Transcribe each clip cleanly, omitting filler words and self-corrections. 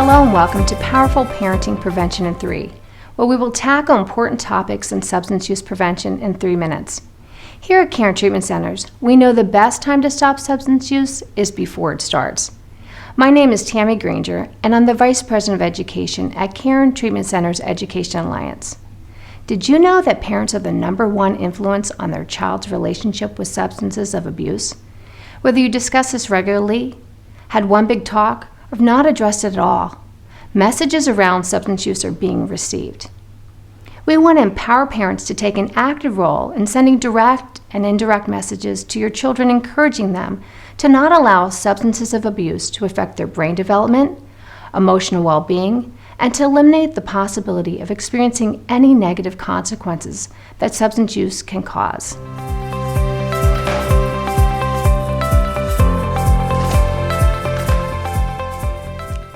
Hello and welcome to Powerful Parenting Prevention in 3, where we will tackle important topics in substance use prevention in 3 minutes. Here at Care and Treatment Centers, we know the best time to stop substance use is before it starts. My name is Tammy Granger, and I'm the Vice President of Education at Care and Treatment Centers Education Alliance. Did you know that parents are the #1 influence on their child's relationship with substances of abuse? Whether you discuss this regularly, had one big talk, or have not addressed it at all, messages around substance use are being received. We want to empower parents to take an active role in sending direct and indirect messages to your children, encouraging them to not allow substances of abuse to affect their brain development, emotional well-being, and to eliminate the possibility of experiencing any negative consequences that substance use can cause.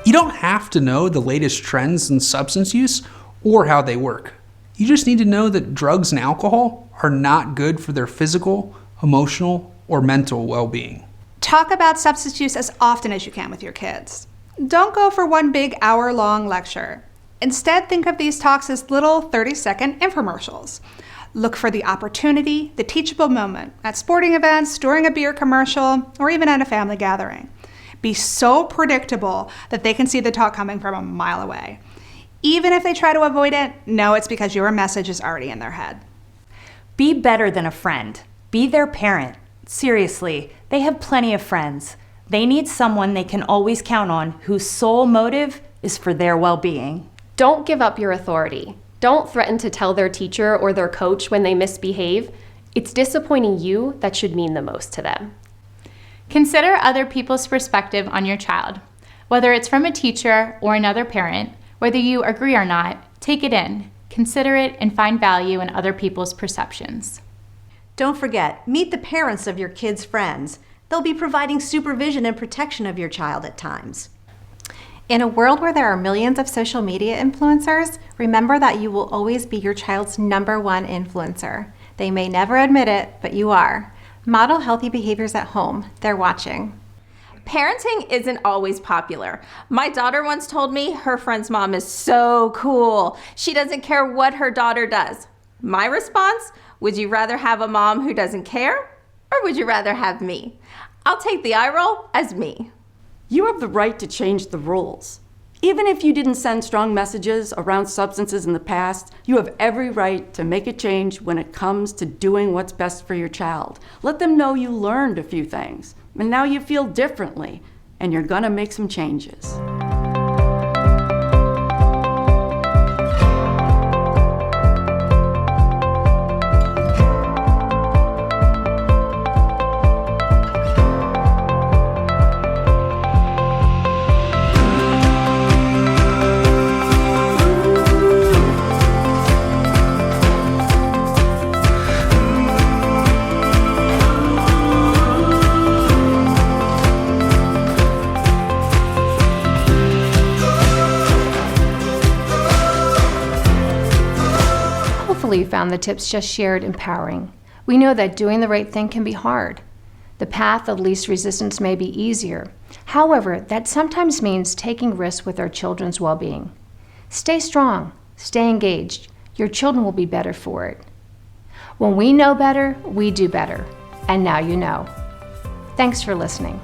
You don't have to know the latest trends in substance use or how they work. You just need to know that drugs and alcohol are not good for their physical, emotional, or mental well-being. Talk about substance use as often as you can with your kids. Don't go for one big hour-long lecture. Instead, think of these talks as little 30-second infomercials. Look for the opportunity, the teachable moment at sporting events, during a beer commercial, or even at a family gathering. Be so predictable that they can see the talk coming from a mile away. Even if they try to avoid it, know it's because your message is already in their head. Be better than a friend. Be their parent. Seriously, they have plenty of friends. They need someone they can always count on whose sole motive is for their well-being. Don't give up your authority. Don't threaten to tell their teacher or their coach when they misbehave. It's disappointing you that should mean the most to them. Consider other people's perspective on your child. Whether it's from a teacher or another parent, whether you agree or not, take it in, consider it, and find value in other people's perceptions. Don't forget, meet the parents of your kids' friends. They'll be providing supervision and protection of your child at times. In a world where there are millions of social media influencers, remember that you will always be your child's #1 influencer. They may never admit it, but you are. Model healthy behaviors at home. They're watching. Parenting isn't always popular. My daughter once told me her friend's mom is so cool. She doesn't care what her daughter does. My response, would you rather have a mom who doesn't care, or would you rather have me? I'll take the eye roll as me. You have the right to change the rules. Even if you didn't send strong messages around substances in the past, you have every right to make a change when it comes to doing what's best for your child. Let them know you learned a few things, and now you feel differently, and you're gonna make some changes. Hopefully you found the tips just shared empowering. We know that doing the right thing can be hard. The path of least resistance may be easier. However, that sometimes means taking risks with our children's well-being. Stay strong, stay engaged. Your children will be better for it. When we know better, we do better. And now you know. Thanks for listening.